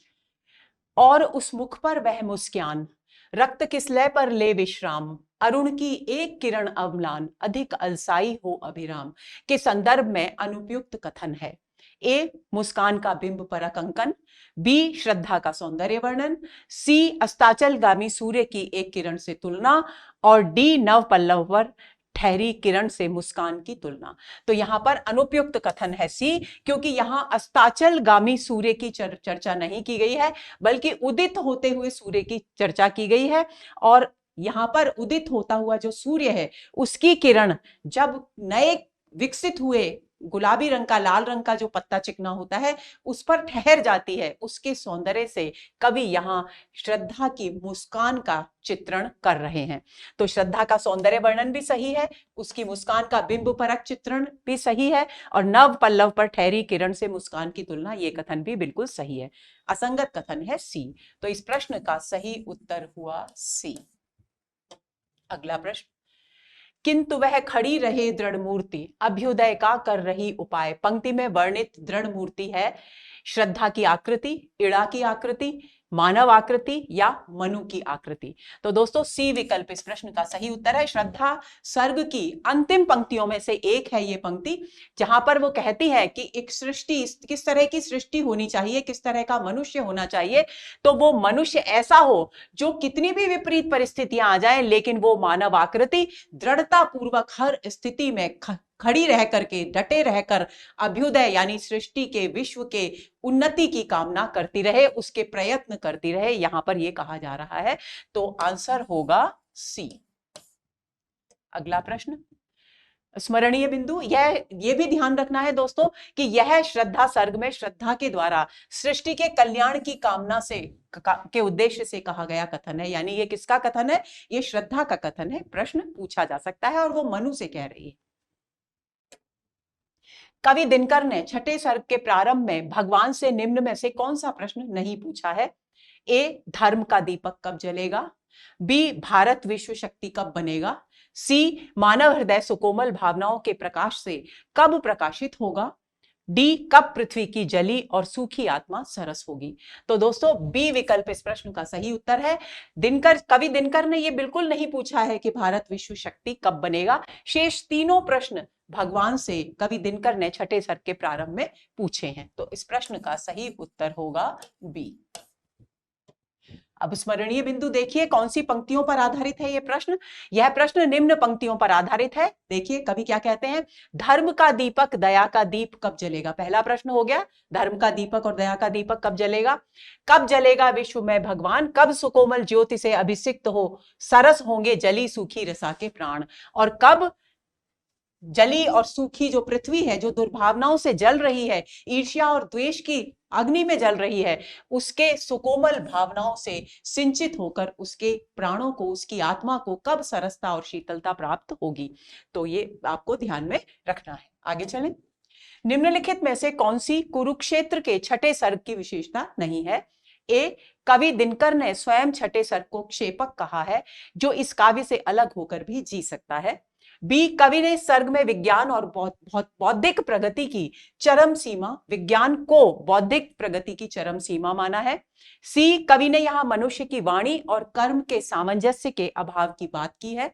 और उस मुख पर वह मुस्कान, रक्त किसलय पर ले विश्राम, अरुण की एक किरण अम्लान, अधिक अलसाई हो अभिराम, के संदर्भ में अनुपयुक्त कथन है। ए मुस्कान का बिंब परक अंकन, बी श्रद्धा का सौंदर्य वर्णन, सी अस्ताचलगामी सूर्य की एक किरण से तुलना और डी नव पल्लव पर ठहरी किरण से मुस्कान की तुलना। तो यहां पर अनुपयुक्त कथन है सी, क्योंकि यहां अस्ताचलगामी सूर्य की चर्चा नहीं की गई है, बल्कि उदित होते हुए सूर्य की चर्चा की गई है। और यहां पर उदित होता हुआ जो सूर्य है उसकी किरण जब नए विकसित हुए गुलाबी रंग का, लाल रंग का जो पत्ता चिकना होता है उस पर ठहर जाती है, उसके सौंदर्य से कवि यहां श्रद्धा की मुस्कान का चित्रण कर रहे हैं। तो श्रद्धा का सौंदर्य वर्णन भी सही है, उसकी मुस्कान का बिंब परक चित्रण भी सही है, और नव पल्लव पर ठहरी किरण से मुस्कान की तुलना, ये कथन भी बिल्कुल सही है। असंगत कथन है सी। तो इस प्रश्न का सही उत्तर हुआ सी। अगला प्रश्न, किंतु वह खड़ी रहे दृढ़ मूर्ति, अभ्युदय का कर रही उपाय। पंक्ति में वर्णित दृढ़ मूर्ति है श्रद्धा की आकृति, इड़ा की आकृति, मानव आकृति या मनु की आकृति। तो दोस्तों सी विकल्प इस प्रश्न का सही उत्तर है। श्रद्धा सर्ग की अंतिम पंक्तियों में से एक है ये पंक्ति, जहां पर वो कहती है कि एक सृष्टि, किस तरह की सृष्टि होनी चाहिए, किस तरह का मनुष्य होना चाहिए। तो वो मनुष्य ऐसा हो जो कितनी भी विपरीत परिस्थितियां आ जाए लेकिन वो मानव आकृति दृढ़ता पूर्वक हर स्थिति में खड़ी रह करके, डटे रहकर अभ्युदय यानी सृष्टि के, विश्व के उन्नति की कामना करती रहे, उसके प्रयत्न करती रहे, यहां पर यह कहा जा रहा है। तो आंसर होगा सी। अगला प्रश्न, स्मरणीय बिंदु, यह भी ध्यान रखना है दोस्तों कि यह श्रद्धा सर्ग में श्रद्धा के द्वारा सृष्टि के कल्याण की कामना से के उद्देश्य से कहा गया कथन है। यानी ये किसका कथन है? ये श्रद्धा का कथन है। प्रश्न पूछा जा सकता है और वो मनु से कह रही है। कवि दिनकर ने छठे सर्ग के प्रारंभ में भगवान से निम्न में से कौन सा प्रश्न नहीं पूछा है? ए, धर्म का दीपक कब जलेगा? बी, भारत विश्व शक्ति कब बनेगा? सी, मानव हृदय सुकोमल भावनाओं के प्रकाश से कब प्रकाशित होगा? डी, कब पृथ्वी की जली और सूखी आत्मा सरस होगी? तो दोस्तों बी विकल्प इस प्रश्न का सही उत्तर है। कवि दिनकर ने यह बिल्कुल नहीं पूछा है कि भारत विश्व शक्ति कब बनेगा। शेष तीनों प्रश्न भगवान से कवि दिनकर ने छठे सर्ग के प्रारंभ में पूछे हैं। तो इस प्रश्न का सही उत्तर होगा बी। अब स्मरणीय बिंदु देखिए, कौन सी पंक्तियों पर आधारित है यह प्रश्न? यह प्रश्न निम्न पंक्तियों पर आधारित है। देखिए कवि क्या कहते हैं, धर्म का दीपक दया का दीप कब जलेगा? पहला प्रश्न हो गया, धर्म का दीपक और दया का दीपक कब जलेगा? कब जलेगा विश्व में भगवान? कब सुकोमल ज्योति से अभिषिक्त हो सरस होंगे जली सूखी रसा के प्राण? और कब जली और सूखी जो पृथ्वी है, जो दुर्भावनाओं से जल रही है, ईर्ष्या और द्वेष की अग्नि में जल रही है, उसके सुकोमल भावनाओं से सिंचित होकर उसके प्राणों को, उसकी आत्मा को कब सरसता और शीतलता प्राप्त होगी? तो ये आपको ध्यान में रखना है। आगे चलें। निम्नलिखित में से कौन सी कुरुक्षेत्र के छठे सर्ग की विशेषता नहीं है? ए, कवि दिनकर ने स्वयं छठे सर्ग को क्षेपक कहा है, जो इस काव्य से अलग होकर भी जी सकता है। बी, कवि ने सर्ग में विज्ञान और बौद्धिक प्रगति की चरम सीमा, विज्ञान को बौद्धिक प्रगति की चरम सीमा माना है। सी, कवि ने यहां मनुष्य की वाणी और कर्म के सामंजस्य के अभाव की बात की है।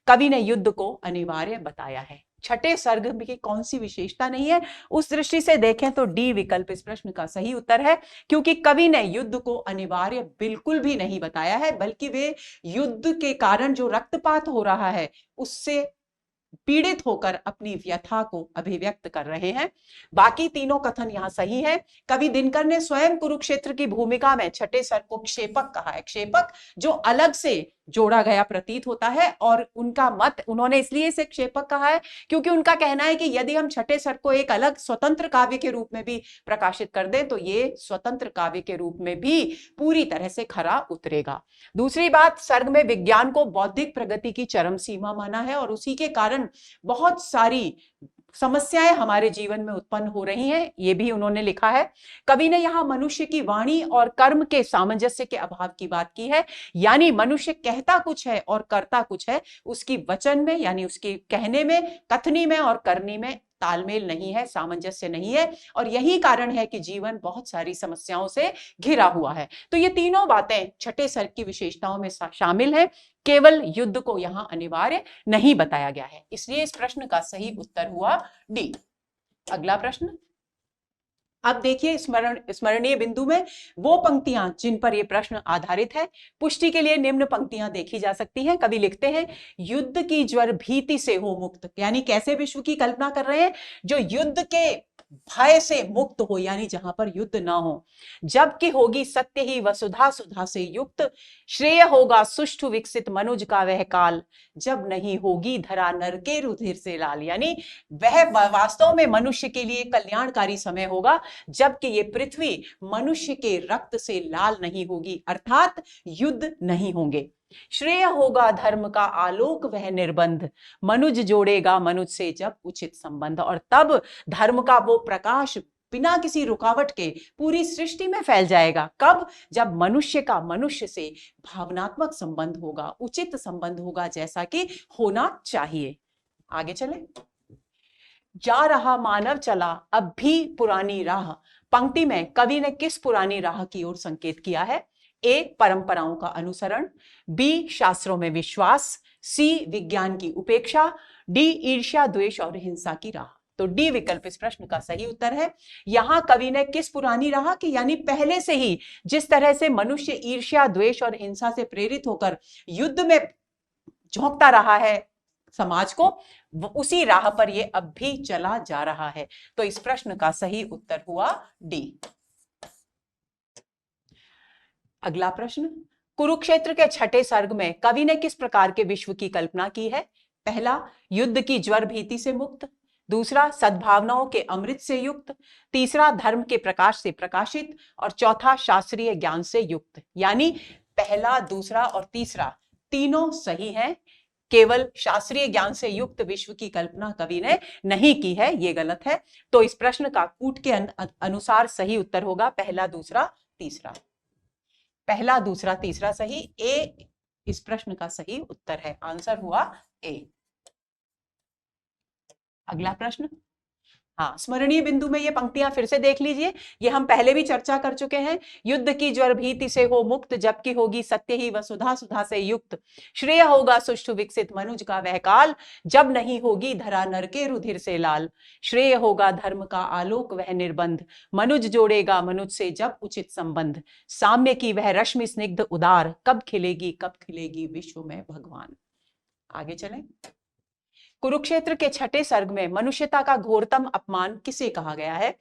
कवि ने युद्ध को अनिवार्य बताया है। छठे सर्ग में की कौन सी विशेषता नहीं है? उस दृष्टि से देखें तो डी विकल्प इस प्रश्न का सही उत्तर है, क्योंकि कवि ने युद्ध को अनिवार्य बिल्कुल भी नहीं बताया है, बल्कि वे युद्ध के कारण जो रक्तपात हो रहा है उससे पीड़ित होकर अपनी व्यथा को अभिव्यक्त कर रहे हैं। बाकी तीनों कथन यहां सही है। कवि दिनकर ने स्वयं कुरुक्षेत्र की भूमिका में छठे सर्ग को क्षेपक कहा है। क्षेपक जो अलग से जोड़ा गया प्रतीत होता है, और उनका मत, उन्होंने इसलिए इसे क्षेपक कहा है क्योंकि उनका कहना है कि यदि हम छठे सर्ग को एक अलग स्वतंत्र काव्य के रूप में भी प्रकाशित कर दें तो ये स्वतंत्र काव्य के रूप में भी पूरी तरह से खरा उतरेगा। दूसरी बात, सर्ग में विज्ञान को बौद्धिक प्रगति की चरम सीमा माना है, और उसी के कारण बहुत सारी समस्याएं हमारे जीवन में उत्पन्न हो रही हैं, ये भी उन्होंने लिखा है। कवि ने यहां मनुष्य की वाणी और कर्म के सामंजस्य के अभाव की बात की है, यानी मनुष्य कहता कुछ है और करता कुछ है, उसकी वचन में यानी उसके कहने में, कथनी में और करनी में तालमेल नहीं है, सामंजस्य नहीं है, और यही कारण है कि जीवन बहुत सारी समस्याओं से घिरा हुआ है। तो ये तीनों बातें छठे सर्ग की विशेषताओं में शामिल है, केवल युद्ध को यहां अनिवार्य नहीं बताया गया है। इसलिए इस प्रश्न का सही उत्तर हुआ डी। अगला प्रश्न, अब देखिए स्मरणीय बिंदु में वो पंक्तियां जिन पर यह प्रश्न आधारित है। पुष्टि के लिए निम्न पंक्तियां देखी जा सकती हैं। कवि लिखते हैं, युद्ध की ज्वर भीति से हो मुक्त, यानी कैसे विश्व की कल्पना कर रहे हैं, जो युद्ध के भय से मुक्त हो, यानी जहां पर युद्ध ना हो। जबकि होगी सत्य ही वसुधा सुधा से युक्त, श्रेय होगा सुष्ठु विकसित मनुज का वह काल, जब नहीं होगी धरा नर के रुधिर से लाल, यानी वह वास्तव में मनुष्य के लिए कल्याणकारी समय होगा जबकि ये पृथ्वी मनुष्य के रक्त से लाल नहीं होगी, अर्थात युद्ध नहीं होंगे। श्रेय होगा धर्म का आलोक वह निर्बंध, मनुज जोड़ेगा मनुज से जब उचित संबंध, और तब धर्म का वो प्रकाश बिना किसी रुकावट के पूरी सृष्टि में फैल जाएगा। कब? जब मनुष्य का मनुष्य से भावनात्मक संबंध होगा, उचित संबंध होगा, जैसा कि होना चाहिए। आगे चले। जा रहा मानव चला अब भी पुरानी राह, पंक्ति में कवि ने किस पुरानी राह की ओर संकेत किया है? ए, परंपराओं का अनुसरण, बी, शास्त्रों में विश्वास, सी, विज्ञान की उपेक्षा, डी, ईर्ष्या द्वेष और हिंसा की राह। तो डी विकल्प इस प्रश्न का सही उत्तर है। यहां कवि ने किस पुरानी राह की, यानी पहले से ही जिस तरह से मनुष्य ईर्ष्या द्वेष और हिंसा से प्रेरित होकर युद्ध में झोंकता रहा है समाज को, उसी राह पर ये अब भी चला जा रहा है। तो इस प्रश्न का सही उत्तर हुआ डी। अगला प्रश्न, कुरुक्षेत्र के छठे सर्ग में कवि ने किस प्रकार के विश्व की कल्पना की है? पहला, युद्ध की ज्वर भीति से मुक्त, दूसरा, सद्भावनाओं के अमृत से युक्त, तीसरा, धर्म के प्रकाश से प्रकाशित, और चौथा, शास्त्रीय ज्ञान से युक्त। यानी पहला, दूसरा और तीसरा तीनों सही हैं, केवल शास्त्रीय ज्ञान से युक्त विश्व की कल्पना कवि ने नहीं की है, यह गलत है। तो इस प्रश्न का कूट के अनुसार सही उत्तर होगा पहला, दूसरा, तीसरा। पहला, दूसरा, तीसरा सही। ए इस प्रश्न का सही उत्तर है, आंसर हुआ ए। अगला प्रश्न, हाँ, स्मरणीय बिंदु में ये पंक्तियां फिर से देख लीजिए, ये हम पहले भी चर्चा कर चुके हैं। युद्ध की ज्वर भीति से हो मुक्त, जबकि होगी सत्य ही वसुधा सुधा से युक्त, श्रेय होगा सुष्ठु विकसित मनुज का वह काल, जब नहीं होगी धरा नर के रुधिर से लाल, श्रेय होगा धर्म का आलोक वह निर्बंध, मनुज जोड़ेगा मनुज से जब उचित संबंध, साम्य की वह रश्मि स्निग्ध उदार, कब खिलेगी विश्व में भगवान। आगे चलें। कुरुक्षेत्र के छठे सर्ग में मनुष्यता का घोरतम अपमान किसे कहा गया है?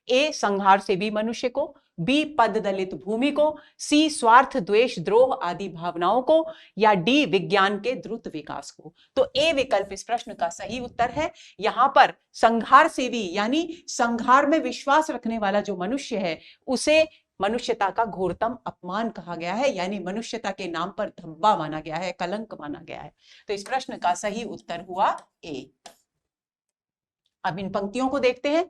ए, संहार से भी मनुष्य को, बी, पद दलित भूमि को, सी, स्वार्थ द्वेष द्रोह आदि भावनाओं को, या डी, विज्ञान के द्रुत विकास को। तो ए विकल्प इस प्रश्न का सही उत्तर है। यहां पर संहार सेवी यानी संहार में विश्वास रखने वाला जो मनुष्य है उसे मनुष्यता का घोरतम अपमान कहा गया है, यानी मनुष्यता के नाम पर धब्बा माना गया है, कलंक माना गया है। तो इस प्रश्न का सही उत्तर हुआ ए। अब इन पंक्तियों को देखते हैं।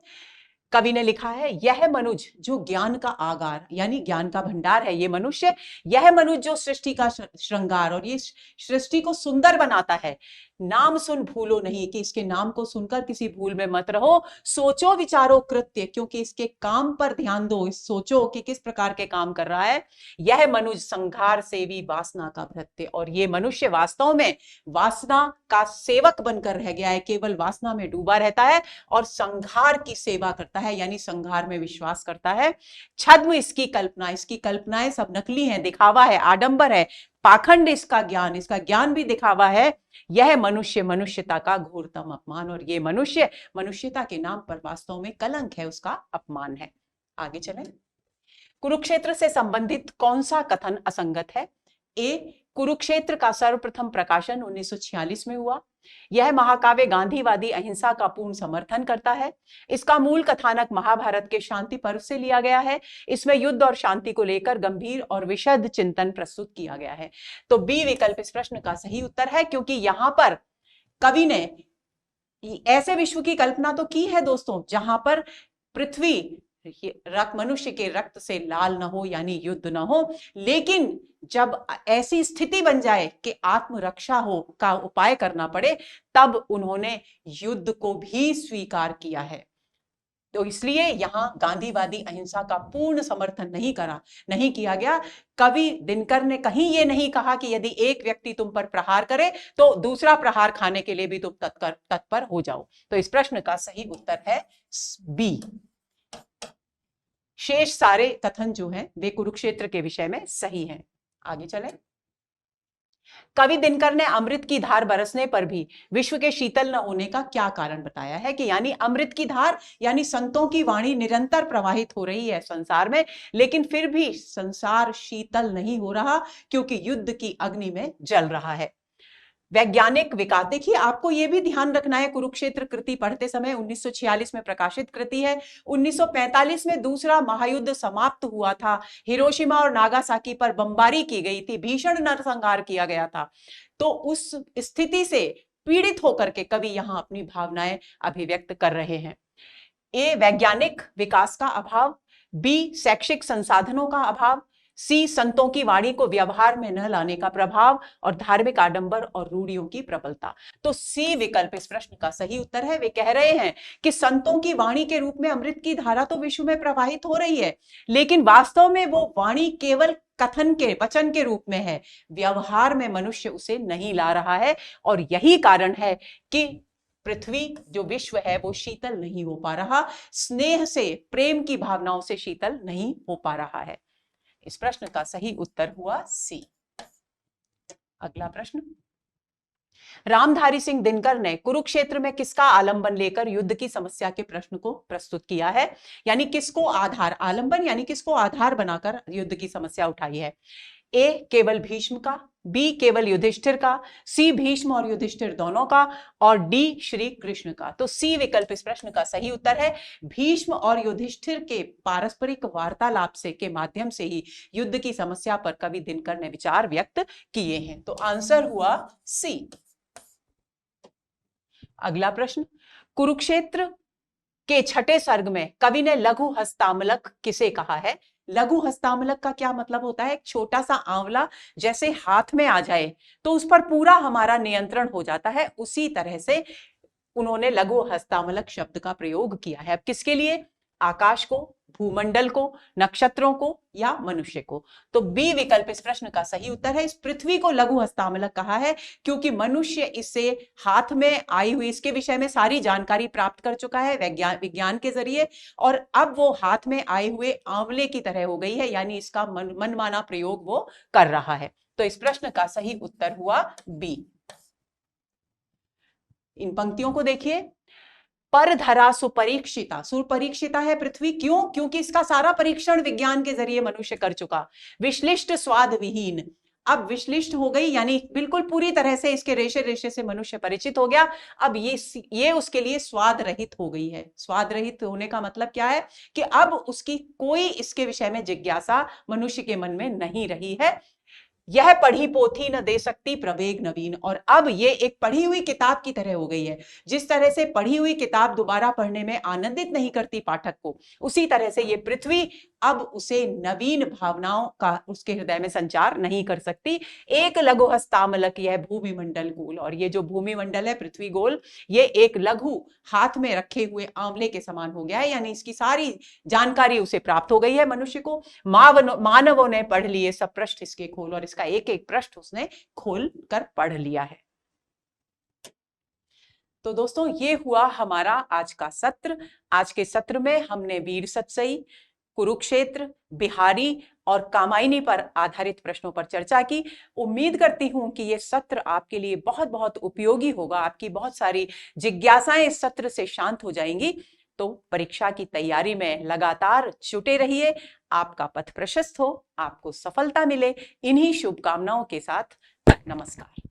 कवि ने लिखा है, यह मनुज जो ज्ञान का आगार यानी ज्ञान का भंडार है, ये मनुष्य, यह मनुज जो सृष्टि का श्रृंगार और ये सृष्टि को सुंदर बनाता है, नाम सुन भूलो नहीं, कि इसके नाम को सुनकर किसी भूल में मत रहो, सोचो विचारो कृत्य, क्योंकि इसके काम पर ध्यान दो, सोचो कि किस प्रकार के काम कर रहा है। यह मनुज संघार सेवी वासना का भृत्य, और ये मनुष्य वास्तव में वासना का सेवक बनकर रह गया है, केवल वासना में डूबा रहता है और संघार की सेवा करता है, यानी संघार में विश्वास करता है। छद्म इसकी कल्पना, इसकी कल्पनाएं सब नकली हैं, दिखावा है, आडंबर है, पाखंड इसका ज्ञान भी दिखावा है। यह मनुष्य मनुष्यता का घोरतम अपमान, और ये मनुष्य मनुष्यता के नाम पर वास्तव में कलंक है, उसका अपमान है। आगे चलें। कुरुक्षेत्र से संबंधित कौन सा कथन असंगत है? ए, कुरुक्षेत्र का सर्वप्रथम प्रकाशन 1946 में हुआ। यह महाकाव्य गांधीवादी अहिंसा का पूर्ण समर्थन करता है। इसका मूल कथानक महाभारत के शांति पर्व से लिया गया है। इसमें युद्ध और शांति को लेकर गंभीर और विशद चिंतन प्रस्तुत किया गया है। तो बी विकल्प इस प्रश्न का सही उत्तर है, क्योंकि यहां पर कवि ने ऐसे विश्व की कल्पना तो की है दोस्तों, जहां पर पृथ्वी मनुष्य के रक्त से लाल न हो, यानी युद्ध न हो, लेकिन जब ऐसी स्थिति बन जाए कि आत्मरक्षा हो का उपाय करना पड़े, तब उन्होंने युद्ध को भी स्वीकार किया है। तो इसलिए यहां गांधीवादी अहिंसा का पूर्ण समर्थन नहीं किया गया। कवि दिनकर ने कहीं ये नहीं कहा कि यदि एक व्यक्ति तुम पर प्रहार करे तो दूसरा प्रहार खाने के लिए भी तुम तत्पर हो जाओ। तो इस प्रश्न का सही उत्तर है बी। शेष सारे कथन जो हैं वे कुरुक्षेत्र के विषय में सही हैं। आगे चलें। कवि दिनकर ने अमृत की धार बरसने पर भी विश्व के शीतल न होने का क्या कारण बताया है कि यानी अमृत की धार यानी संतों की वाणी निरंतर प्रवाहित हो रही है संसार में, लेकिन फिर भी संसार शीतल नहीं हो रहा क्योंकि युद्ध की अग्नि में जल रहा है। वैज्ञानिक विकास, देखिए आपको यह भी ध्यान रखना है, कुरुक्षेत्र कृति पढ़ते समय 1946 में प्रकाशित कृति है। 1945 में दूसरा महायुद्ध समाप्त हुआ था, हिरोशिमा और नागासाकी पर बमबारी की गई थी, भीषण नरसंहार किया गया था। तो उस स्थिति से पीड़ित होकर के कवि यहां अपनी भावनाएं अभिव्यक्त कर रहे हैं। ए, वैज्ञानिक विकास का अभाव, बी, शैक्षिक संसाधनों का अभाव, सी, संतों की वाणी को व्यवहार में न लाने का प्रभाव, और धार्मिक आडंबर और रूढ़ियों की प्रबलता। तो सी विकल्प इस प्रश्न का सही उत्तर है। वे कह रहे हैं कि संतों की वाणी के रूप में अमृत की धारा तो विश्व में प्रवाहित हो रही है, लेकिन वास्तव में वो वाणी केवल कथन के, वचन के रूप में है, व्यवहार में मनुष्य उसे नहीं ला रहा है। और यही कारण है कि पृथ्वी जो विश्व है वो शीतल नहीं हो पा रहा, स्नेह से, प्रेम की भावनाओं से शीतल नहीं हो पा रहा है। इस प्रश्न का सही उत्तर हुआ सी। अगला प्रश्न, रामधारी सिंह दिनकर ने कुरुक्षेत्र में किसका आलंबन लेकर युद्ध की समस्या के प्रश्न को प्रस्तुत किया है, यानी किसको आधार, आलंबन यानी किसको आधार बनाकर युद्ध की समस्या उठाई है। ए, केवल भीष्म का, बी, केवल युधिष्ठिर का, सी, भीष्म और युधिष्ठिर दोनों का, और डी, श्री कृष्ण का। तो सी विकल्प इस प्रश्न का सही उत्तर है। भीष्म और युधिष्ठिर के पारस्परिक वार्तालाप से के माध्यम से ही युद्ध की समस्या पर कवि दिनकर ने विचार व्यक्त किए हैं। तो आंसर हुआ सी। अगला प्रश्न, कुरुक्षेत्र के छठे सर्ग में कवि ने लघु हस्तामलक किसे कहा है। लघु हस्तामलक का क्या मतलब होता है, एक छोटा सा आंवला जैसे हाथ में आ जाए तो उस पर पूरा हमारा नियंत्रण हो जाता है, उसी तरह से उन्होंने लघु हस्तामलक शब्द का प्रयोग किया है। अब किसके लिए, आकाश को, भूमंडल को, नक्षत्रों को या मनुष्य को। तो बी विकल्प इस प्रश्न का सही उत्तर है। इस पृथ्वी को लघु हस्तामलक कहा है क्योंकि मनुष्य इसे हाथ में आई हुई, इसके विषय में सारी जानकारी प्राप्त कर चुका है विज्ञान के जरिए, और अब वो हाथ में आए हुए आंवले की तरह हो गई है, यानी इसका मनमाना प्रयोग वो कर रहा है। तो इस प्रश्न का सही उत्तर हुआ बी। इन पंक्तियों को देखिए, पर धरा सुपरीक्षिता, सुपरीक्षिता है पृथ्वी, क्यों, क्योंकि इसका सारा परीक्षण विज्ञान के जरिए मनुष्य कर चुका। विश्लिष्ट स्वाद विहीन, अब विश्लिष्ट हो गई, यानी बिल्कुल पूरी तरह से इसके रेशे रेशे से मनुष्य परिचित हो गया। अब ये उसके लिए स्वाद रहित हो गई है। स्वाद रहित होने का मतलब क्या है कि अब उसकी कोई इसके विषय में जिज्ञासा मनुष्य के मन में नहीं रही है। यह पढ़ी पोथी न दे सकती प्रवेग नवीन, और अब ये एक पढ़ी हुई किताब की तरह हो गई है। जिस तरह से पढ़ी हुई किताब दोबारा पढ़ने में आनंदित नहीं करती पाठक को, उसी तरह से ये पृथ्वी अब उसे नवीन भावनाओं का उसके हृदय में संचार नहीं कर सकती। एक लघु हस्तामलक यह भूमि मंडल गोल, और ये जो भूमि मंडल है पृथ्वी गोल, ये एक लघु हाथ में रखे हुए आंवले के समान हो गया है, यानी इसकी सारी जानकारी उसे प्राप्त हो गई है मनुष्य को। मानवों ने पढ़ लिए सब पृष्ठ इसके खोल, और इसका एक एक पृष्ठ उसने खोल कर पढ़ लिया है। तो दोस्तों, ये हुआ हमारा आज का सत्र। आज के सत्र में हमने वीर सतसई, कुरुक्षेत्र, बिहारी और कामायनी पर आधारित प्रश्नों पर चर्चा की। उम्मीद करती हूं कि यह सत्र आपके लिए बहुत बहुत उपयोगी होगा, आपकी बहुत सारी जिज्ञासाएं इस सत्र से शांत हो जाएंगी। तो परीक्षा की तैयारी में लगातार जुटे रहिए। आपका पथ प्रशस्त हो, आपको सफलता मिले, इन्हीं शुभकामनाओं के साथ नमस्कार।